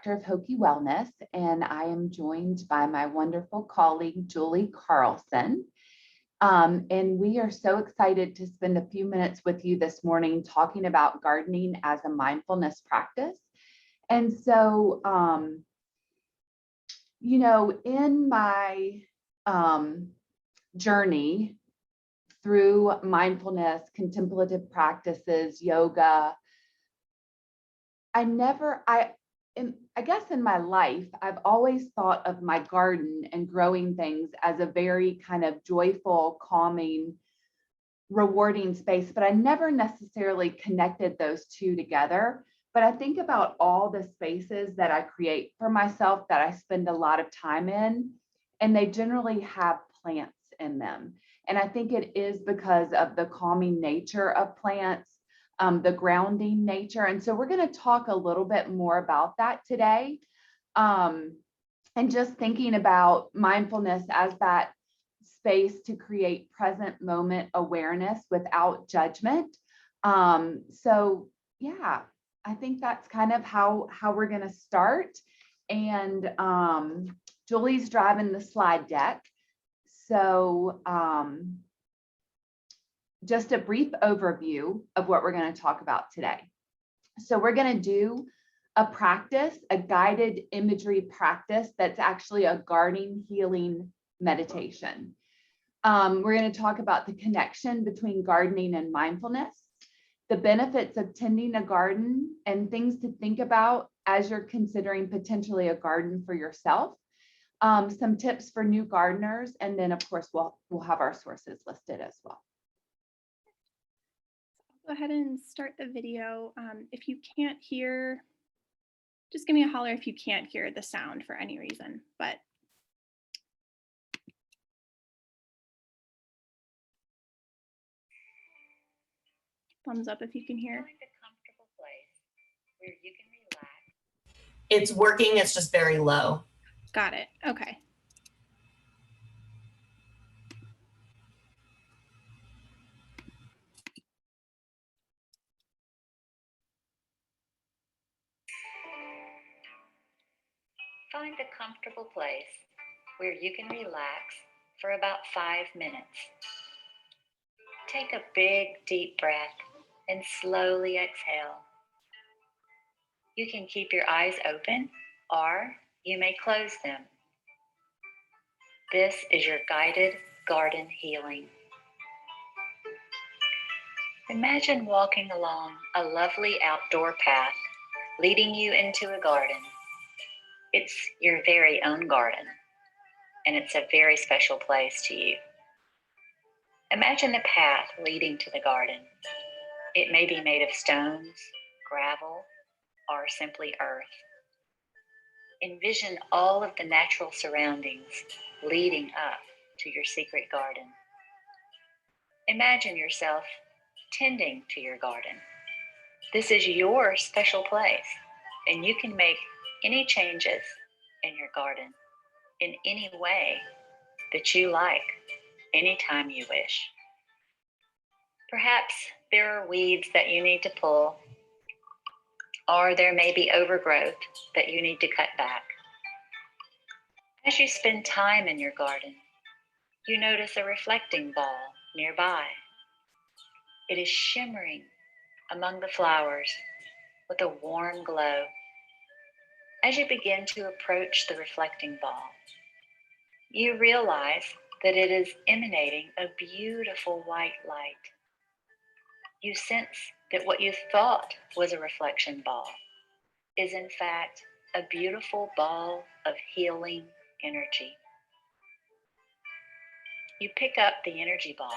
Director of Hokie Wellness, and I am joined by my wonderful colleague, Julie Carlson. And we are so excited to spend a few minutes with you this morning talking about gardening as a mindfulness practice. And so, in my journey through mindfulness, contemplative practices, yoga, I guess in my life, I've always thought of my garden and growing things as a very kind of joyful, calming, rewarding space, but I never necessarily connected those two together. But I think about all the spaces that I create for myself that I spend a lot of time in, and they generally have plants in them. And I think it is because of the calming nature of plants, the grounding nature. And so we're going to talk a little bit more about that today. And just thinking about mindfulness as that space to create present moment awareness without judgment. So yeah, I think that's kind of how we're going to start. And Julie's driving the slide deck. So just a brief overview of what we're going to talk about today. So we're going to do a practice, a guided imagery practice that's actually a gardening healing meditation. We're going to talk about the connection between gardening and mindfulness, the benefits of tending a garden, and things to think about as you're considering potentially a garden for yourself, some tips for new gardeners, and then of course we'll have our sources listed as well. Go ahead and start the video. If you can't hear, just give me a holler if you can't hear the sound for any reason, but thumbs up if you can hear. Find a comfortable place where you can relax. It's working, it's just very low. Got it. Okay. Find a comfortable place where you can relax for about 5 minutes. Take a big, deep breath and slowly exhale. You can keep your eyes open or you may close them. This is your guided garden healing. Imagine walking along a lovely outdoor path leading you into a garden. It's your very own garden, and it's a very special place to you. Imagine the path leading to the garden. It may be made of stones, gravel, or simply earth. Envision all of the natural surroundings leading up to your secret garden. Imagine yourself tending to your garden. This is your special place, and you can make any changes in your garden in any way that you like, anytime you wish. Perhaps there are weeds that you need to pull, or there may be overgrowth that you need to cut back. As you spend time in your garden, you notice a reflecting ball nearby. It is shimmering among the flowers with a warm glow. As you begin to approach the reflecting ball, you realize that it is emanating a beautiful white light. You sense that what you thought was a reflection ball is in fact a beautiful ball of healing energy. You pick up the energy ball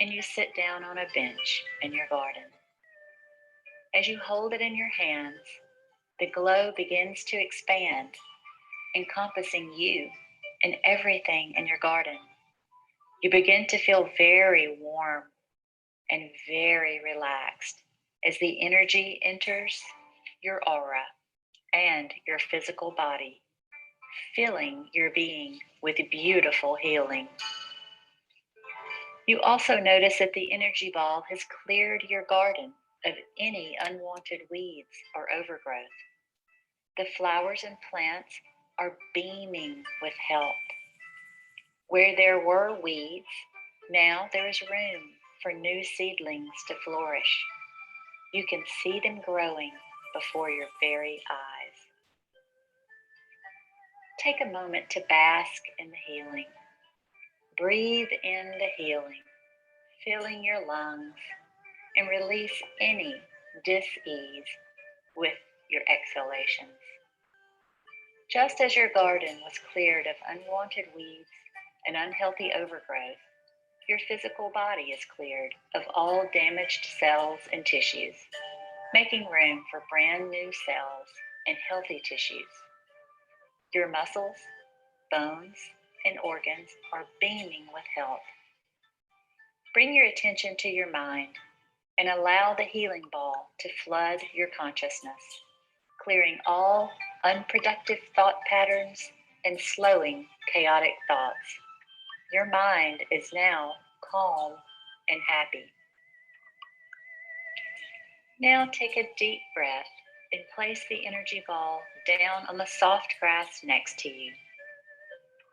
and you sit down on a bench in your garden. As you hold it in your hands, the glow begins to expand, encompassing you and everything in your garden. You begin to feel very warm and very relaxed as the energy enters your aura and your physical body, filling your being with beautiful healing. You also notice that the energy ball has cleared your garden of any unwanted weeds or overgrowth. The flowers and plants are beaming with health. Where there were weeds, now there is room for new seedlings to flourish. You can see them growing before your very eyes. Take a moment to bask in the healing. Breathe in the healing, filling your lungs, and release any dis-ease with your exhalations. Just as your garden was cleared of unwanted weeds and unhealthy overgrowth, your physical body is cleared of all damaged cells and tissues, making room for brand new cells and healthy tissues. Your muscles, bones, and organs are beaming with health. Bring your attention to your mind and allow the healing ball to flood your consciousness, clearing all unproductive thought patterns and slowing chaotic thoughts. Your mind is now calm and happy. Now take a deep breath and place the energy ball down on the soft grass next to you.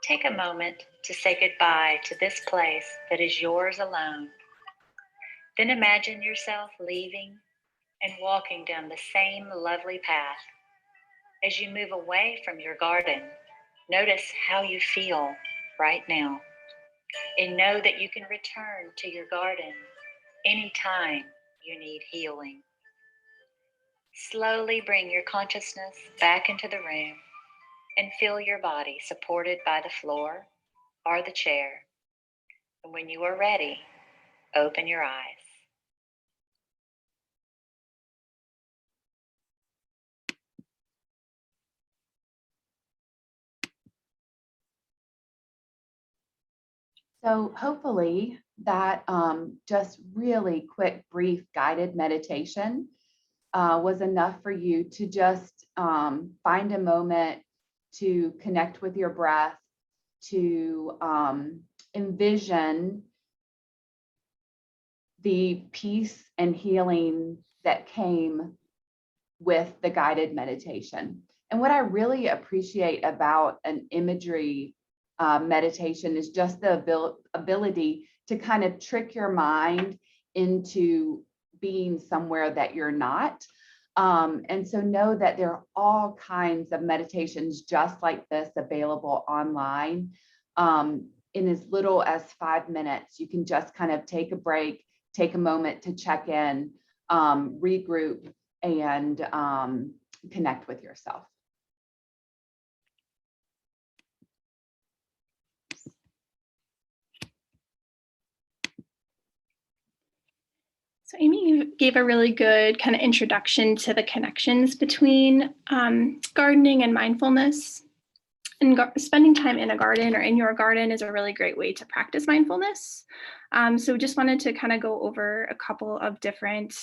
Take a moment to say goodbye to this place that is yours alone. Then imagine yourself leaving and walking down the same lovely path. As you move away from your garden, notice how you feel right now, and know that you can return to your garden anytime you need healing. Slowly bring your consciousness back into the room and feel your body supported by the floor or the chair. And when you are ready, open your eyes. So hopefully that just really quick, brief guided meditation was enough for you to just find a moment to connect with your breath, to envision the peace and healing that came with the guided meditation. And what I really appreciate about an imagery meditation is just the ability to kind of trick your mind into being somewhere that you're not. And so know that there are all kinds of meditations just like this available online. In as little as 5 minutes, you can just kind of take a break, take a moment to check in, regroup, and connect with yourself. So Amy gave a really good kind of introduction to the connections between gardening and mindfulness. And spending time in a garden or in your garden is a really great way to practice mindfulness. So just wanted to kind of go over a couple of different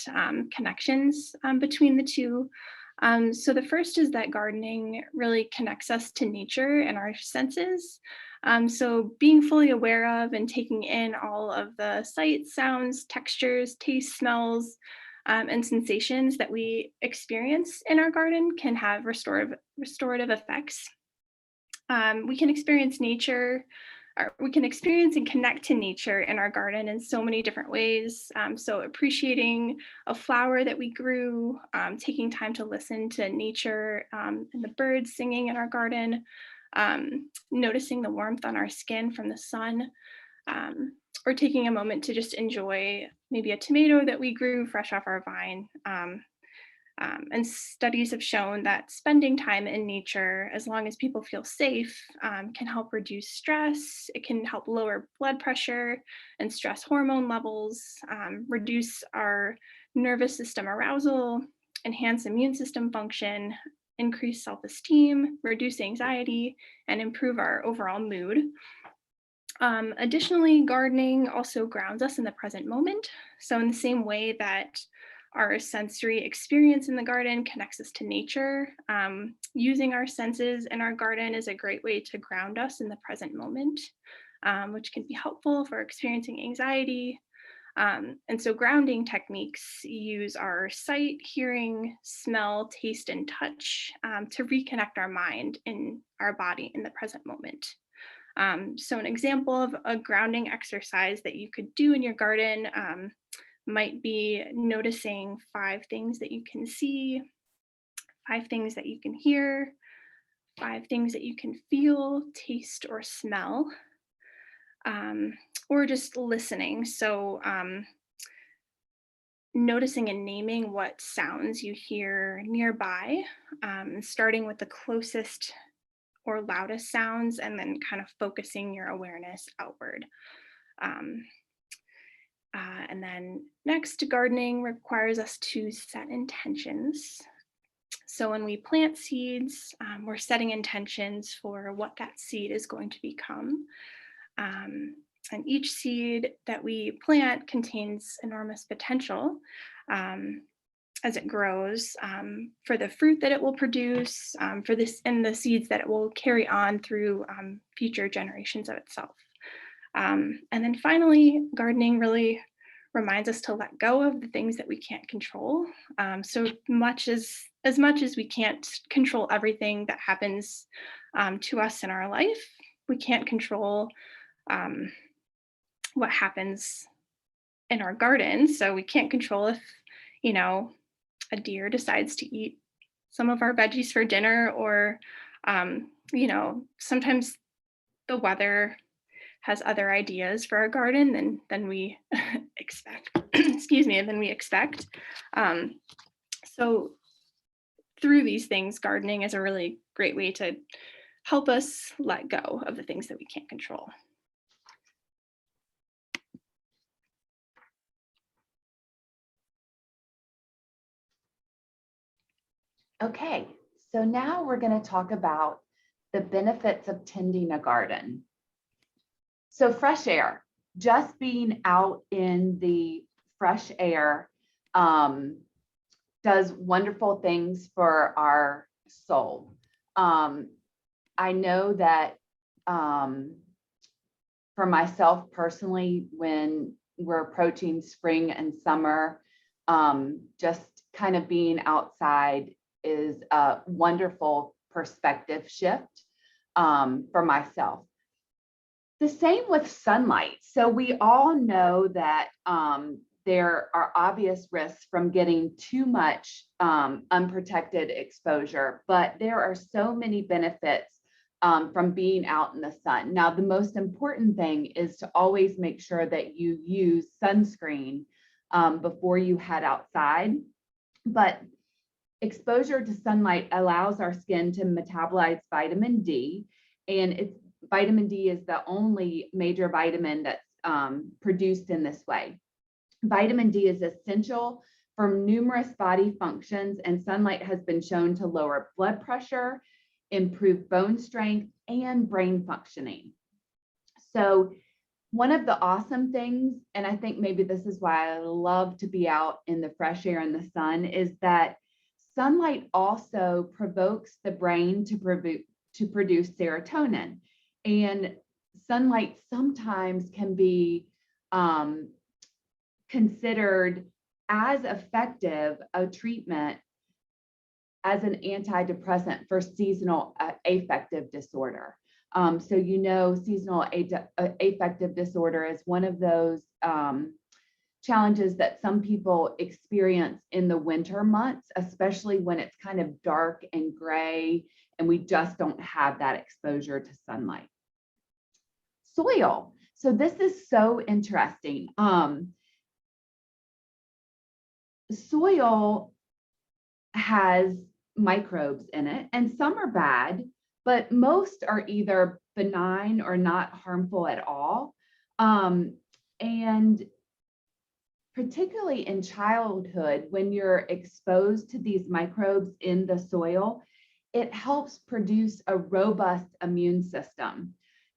connections between the two. So the first is that gardening really connects us to nature and our senses. So being fully aware of and taking in all of the sights, sounds, textures, tastes, smells, and sensations that we experience in our garden can have restorative effects. We can experience nature, or we can experience and connect to nature in our garden in so many different ways. So appreciating a flower that we grew, taking time to listen to nature and the birds singing in our garden, noticing the warmth on our skin from the sun, or taking a moment to just enjoy maybe a tomato that we grew fresh off our vine. And studies have shown that spending time in nature, as long as people feel safe, can help reduce stress. It can help lower blood pressure and stress hormone levels, reduce our nervous system arousal, enhance immune system function, increase self-esteem, reduce anxiety, and improve our overall mood. Additionally, gardening also grounds us in the present moment. So in the same way that our sensory experience in the garden connects us to nature, using our senses in our garden is a great way to ground us in the present moment, which can be helpful for experiencing anxiety. And so grounding techniques use our sight, hearing, smell, taste, and touch to reconnect our mind and our body in the present moment. So an example of a grounding exercise that you could do in your garden might be noticing 5 things that you can see, 5 things that you can hear, 5 things that you can feel, taste, or smell, or just listening. So noticing and naming what sounds you hear nearby, starting with the closest or loudest sounds, and then kind of focusing your awareness outward. And then next, gardening requires us to set intentions. So when we plant seeds, we're setting intentions for what that seed is going to become. And each seed that we plant contains enormous potential as it grows, for the fruit that it will produce, for this and the seeds that it will carry on through future generations of itself. And then finally, gardening really reminds us to let go of the things that we can't control. So much as much as we can't control everything that happens to us in our life, we can't control what happens in our garden. So we can't control if, a deer decides to eat some of our veggies for dinner, or, sometimes the weather has other ideas for our garden than we expect. Excuse me, than we expect. So through these things, gardening is a really great way to help us let go of the things that we can't control. Okay, so now we're going to talk about the benefits of tending a garden. So fresh air, just being out in the fresh air does wonderful things for our soul. I know that for myself personally, when we're approaching spring and summer, just kind of being outside is a wonderful perspective shift for myself. The same with sunlight. So we all know that there are obvious risks from getting too much unprotected exposure, but there are so many benefits from being out in the sun. Now, the most important thing is to always make sure that you use sunscreen before you head outside. But exposure to sunlight allows our skin to metabolize vitamin D, and vitamin D is the only major vitamin that's produced in this way. Vitamin D is essential for numerous body functions, and sunlight has been shown to lower blood pressure, improve bone strength, and brain functioning. So one of the awesome things, and I think maybe this is why I love to be out in the fresh air and the sun, is that sunlight also provokes the brain to produce serotonin. And sunlight sometimes can be considered as effective a treatment as an antidepressant for seasonal affective disorder. So seasonal affective disorder is one of those challenges that some people experience in the winter months, especially when it's kind of dark and gray and we just don't have that exposure to sunlight. Soil. So this is so interesting. Soil has microbes in it, and some are bad, but most are either benign or not harmful at all. And particularly in childhood, when you're exposed to these microbes in the soil, it helps produce a robust immune system,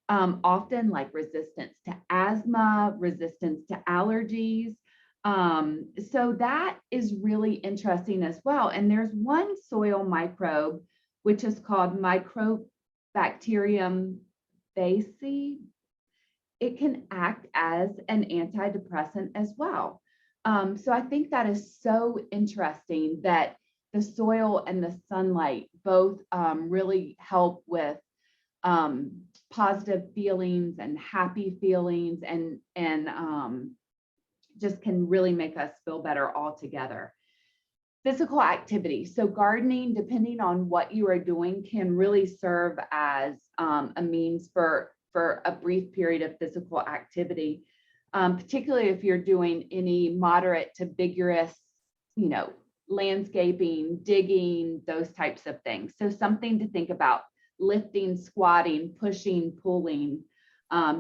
often like resistance to asthma, resistance to allergies. So that is really interesting as well. And there's one soil microbe, which is called Microbacterium vaccae. it can act as an antidepressant as well. So I think that is so interesting that the soil and the sunlight both really help with positive feelings and happy feelings, and just can really make us feel better altogether. Physical activity. So gardening, depending on what you are doing, can really serve as a means for a brief period of physical activity, particularly if you're doing any moderate to vigorous, landscaping, digging, those types of things. So something to think about: lifting, squatting, pushing, pulling,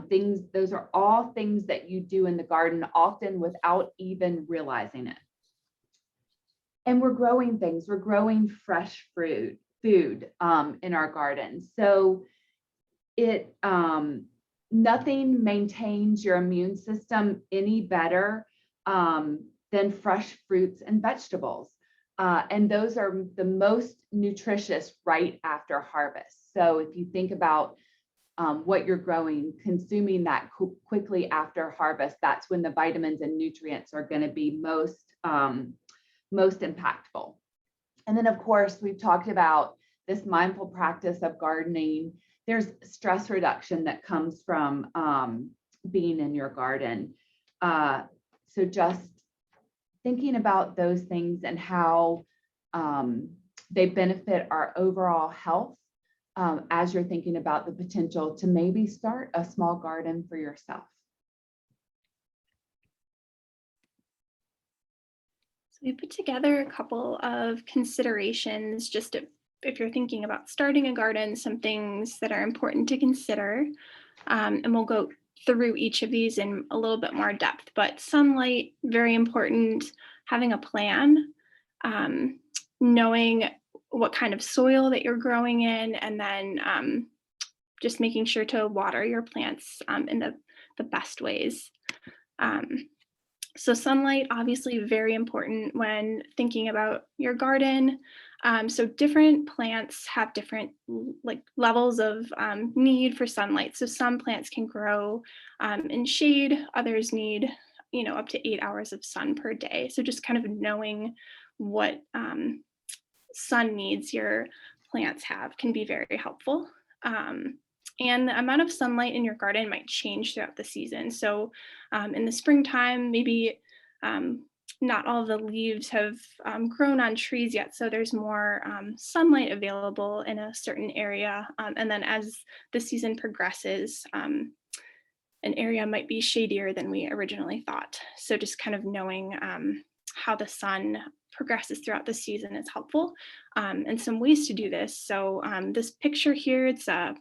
things. Those are all things that you do in the garden, often without even realizing it. And we're growing things. We're growing fresh food in our garden. So it nothing maintains your immune system any better than fresh fruits and vegetables. And those are the most nutritious right after harvest. So if you think about what you're growing, consuming that quickly after harvest, that's when the vitamins and nutrients are going to be most impactful. And then, of course, we've talked about this mindful practice of gardening. There's stress reduction that comes from being in your garden. So just thinking about those things and how they benefit our overall health, as you're thinking about the potential to maybe start a small garden for yourself. So we put together a couple of considerations just if you're thinking about starting a garden, some things that are important to consider. And we'll go through each of these in a little bit more depth, but sunlight, very important, having a plan, knowing what kind of soil that you're growing in, and then just making sure to water your plants in the best ways. So sunlight, obviously very important when thinking about your garden. So different plants have different levels of need for sunlight. So some plants can grow in shade, others need, up to 8 hours of sun per day. So just kind of knowing what sun needs your plants have can be very helpful. And the amount of sunlight in your garden might change throughout the season. So in the springtime, maybe not all of the leaves have grown on trees yet, so there's more sunlight available in a certain area. And then as the season progresses, an area might be shadier than we originally thought. So just kind of knowing how the sun progresses throughout the season is helpful. And some ways to do this. So this picture here, it's a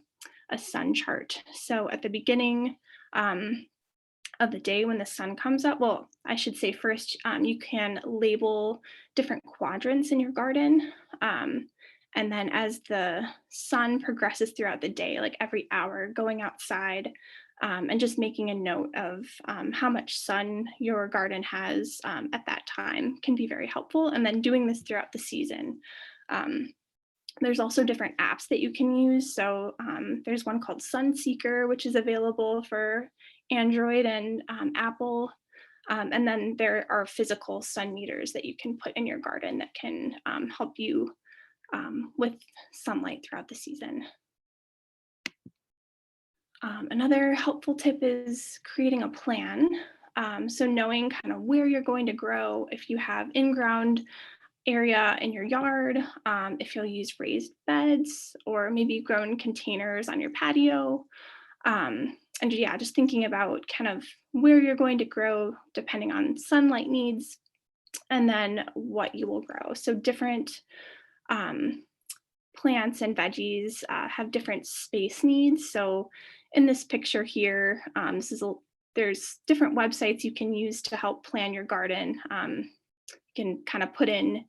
sun chart. So at the beginning of the day when the sun comes up, well, I should say first, you can label different quadrants in your garden. And then as the sun progresses throughout the day, like every hour, going outside and just making a note of how much sun your garden has at that time can be very helpful. And then doing this throughout the season. There's also different apps that you can use. So there's one called Sunseeker, which is available for Android and Apple. And then there are physical sun meters that you can put in your garden that can help you with sunlight throughout the season. Another helpful tip is creating a plan. So knowing kind of where you're going to grow, if you have in-ground area in your yard, if you'll use raised beds, or maybe grow in containers on your patio. And yeah, just thinking about kind of where you're going to grow depending on sunlight needs, and then what you will grow. So different plants and veggies have different space needs. So in this picture here, there's different websites you can use to help plan your garden. You can kind of put in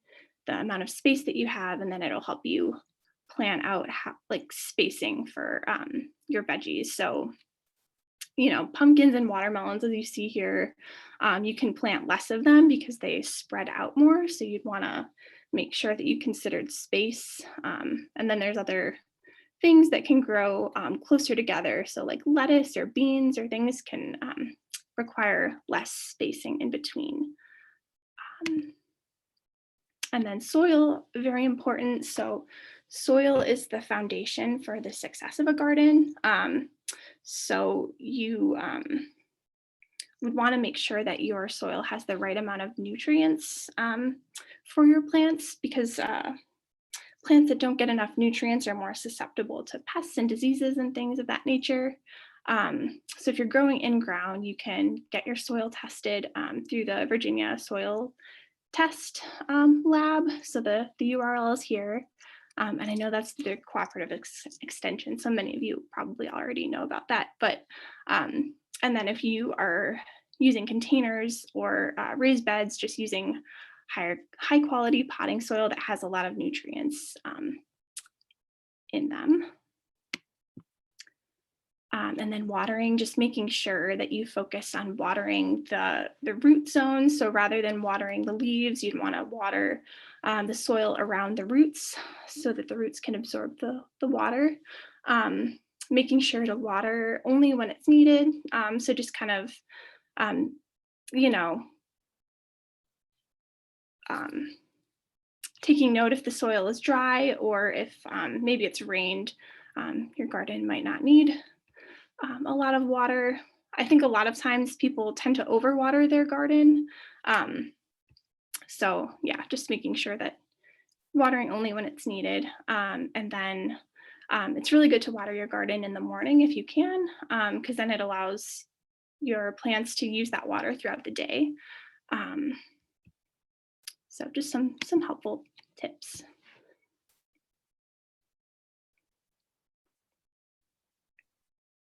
the amount of space that you have, and then it'll help you plan out spacing for your veggies. So, pumpkins and watermelons, as you see here, you can plant less of them because they spread out more. So you'd want to make sure that you considered space. And then there's other things that can grow closer together. So like lettuce or beans or things can require less spacing in between. And then soil, very important. So soil is the foundation for the success of a garden. So you would want to make sure that your soil has the right amount of nutrients for your plants, because plants that don't get enough nutrients are more susceptible to pests and diseases and things of that nature. So if you're growing in ground, you can get your soil tested through the Virginia Soil Test Lab. So the URL is here. And I know that's the cooperative extension. So many of you probably already know about that. But and then if you are using containers or raised beds, just using high quality potting soil that has a lot of nutrients in them. And then watering, just making sure that you focus on watering the root zone. So rather than watering the leaves, you'd want to water the soil around the roots so that the roots can absorb the water. Making sure to water only when it's needed. So just kind of, taking note if the soil is dry or if maybe it's rained, your garden might not need a lot of water. I think a lot of times people tend to overwater their garden. So yeah, just making sure that watering only when it's needed. And then it's really good to water your garden in the morning if you can, because then it allows your plants to use that water throughout the day. So just some helpful tips.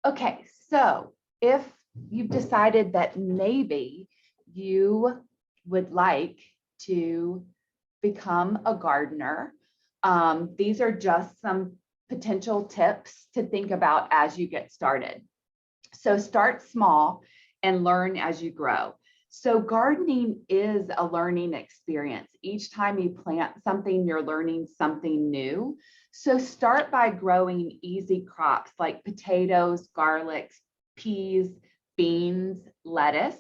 Okay, so if you've decided that maybe you would like to become a gardener, these are just some potential tips to think about as you get started. So start small and learn as you grow. So gardening is a learning experience. Each time you plant something, you're learning something new. So start by growing easy crops like potatoes, garlic, peas, beans, lettuce.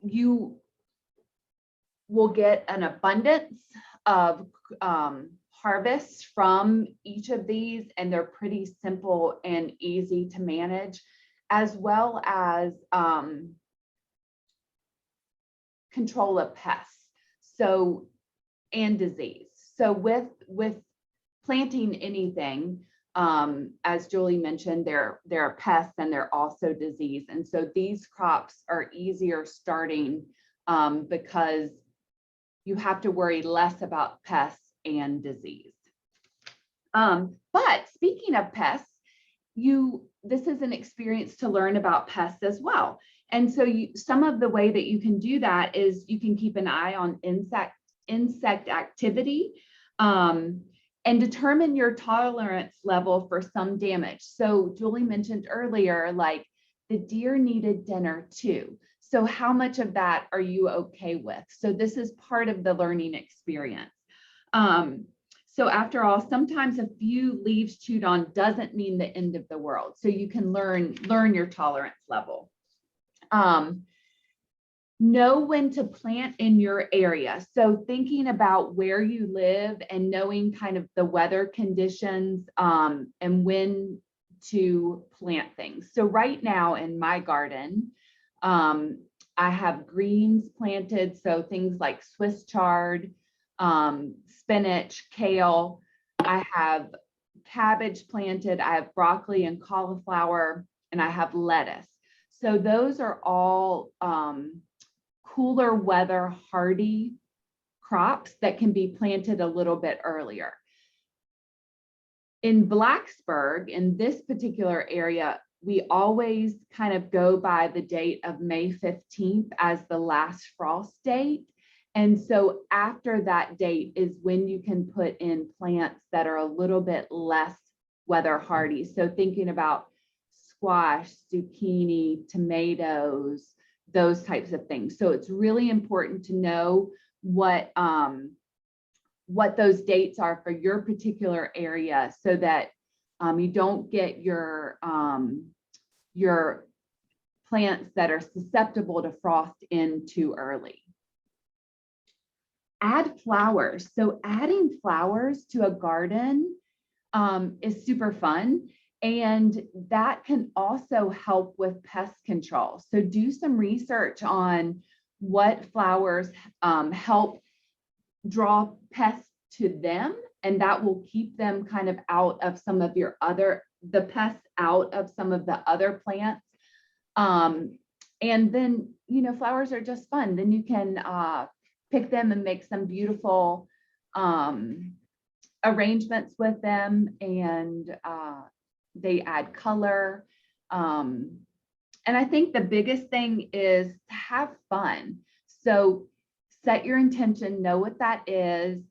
You will get an abundance of harvests from each of these, and they're pretty simple and easy to manage, as well as control of pests and disease. So with planting anything, as Julie mentioned, there are pests and there are also disease. And so these crops are easier starting because you have to worry less about pests and disease. But speaking of pests, this is an experience to learn about pests as well. And so some of the way that you can do that is you can keep an eye on insect activity and determine your tolerance level for some damage. So Julie mentioned earlier, like the deer needed dinner too. So how much of that are you okay with? So this is part of the learning experience. So after all, sometimes a few leaves chewed on doesn't mean the end of the world. So you can learn your tolerance level. Know when to plant in your area. So thinking about where you live and knowing kind of the weather conditions and when to plant things. So right now in my garden, I have greens planted. So things like Swiss chard, spinach, kale. I have cabbage planted. I have broccoli and cauliflower, and I have lettuce. So those are all cooler weather hardy crops that can be planted a little bit earlier. In Blacksburg, in this particular area, we always kind of go by the date of May 15th as the last frost date. And so after that date is when you can put in plants that are a little bit less weather hardy. So thinking about squash, zucchini, tomatoes, those types of things. So it's really important to know what what those dates are for your particular area so that you don't get your plants that are susceptible to frost in too early. Add flowers. So adding flowers to a garden is super fun. And that can also help with pest control. So do some research on what flowers help draw pests to them, and that will keep them kind of out of some of the pests out of some of the other plants. And then, flowers are just fun. Then you can pick them and make some beautiful arrangements with them, and they add color. And I think the biggest thing is to have fun. So set your intention, know what that is,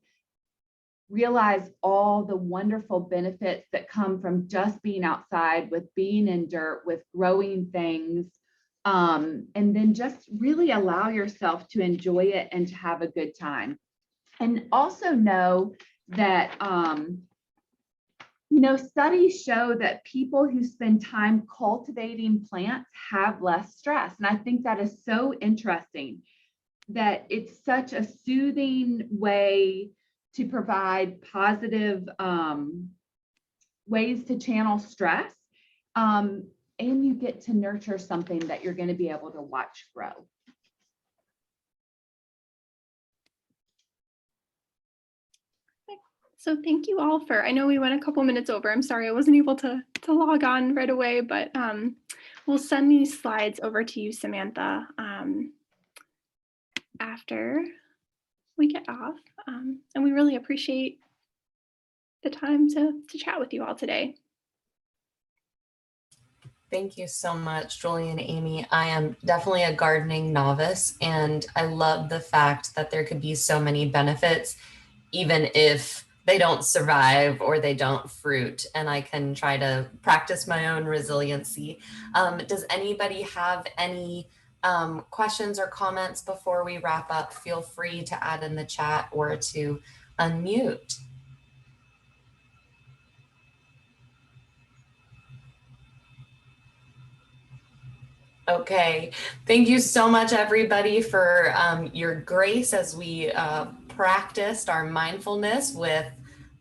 realize all the wonderful benefits that come from just being outside, with being in dirt, with growing things, and then just really allow yourself to enjoy it and to have a good time. And also know that, studies show that people who spend time cultivating plants have less stress. And I think that is so interesting, that it's such a soothing way to provide positive ways to channel stress. And you get to nurture something that you're going to be able to watch grow. So thank you all I know we went a couple minutes over. I'm sorry I wasn't able to log on right away, but we'll send these slides over to you, Samantha, after we get off. And we really appreciate the time to chat with you all today. Thank you so much, Julie and Amy. I am definitely a gardening novice, and I love the fact that there could be so many benefits, even if they don't survive or they don't fruit, and I can try to practice my own resiliency. Does anybody have any questions or comments before we wrap up? Feel free to add in the chat or to unmute. Okay, thank you so much, everybody, for your grace as we practiced our mindfulness with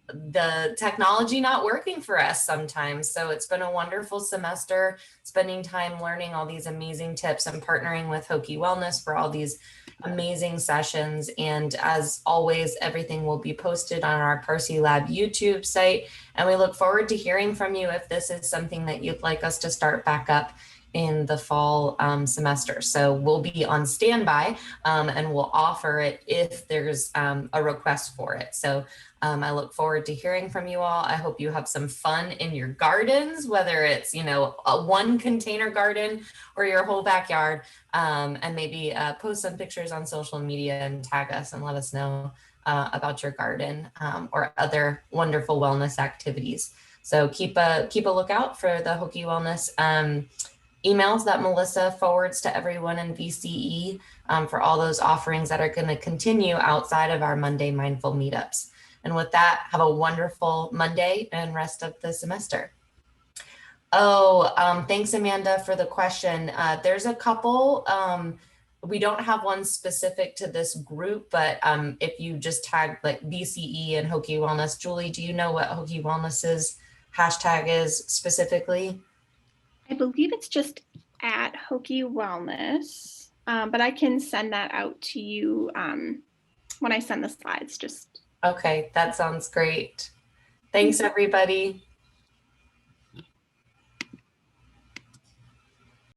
the technology not working for us sometimes. So it's been a wonderful semester, spending time learning all these amazing tips and partnering with Hokie Wellness for all these amazing sessions. And as always, everything will be posted on our Parsi Lab YouTube site. And we look forward to hearing from you if this is something that you'd like us to start back up in the fall semester. So we'll be on standby and we'll offer it if there's a request for it. So I look forward to hearing from you all. I hope you have some fun in your gardens, whether it's, a one container garden or your whole backyard, and maybe post some pictures on social media and tag us and let us know about your garden or other wonderful wellness activities. So keep a lookout for the Hokie Wellness emails that Melissa forwards to everyone in VCE for all those offerings that are going to continue outside of our Monday Mindful Meetups. And with that, have a wonderful Monday and rest of the semester. Oh, thanks, Amanda, for the question. There's a couple. We don't have one specific to this group, but if you just tag like VCE and Hokie Wellness, Julie, do you know what Hokie Wellness's hashtag is specifically? I believe it's just at Hokie Wellness, but I can send that out to you when I send the slides. Okay, that sounds great. Thanks, everybody.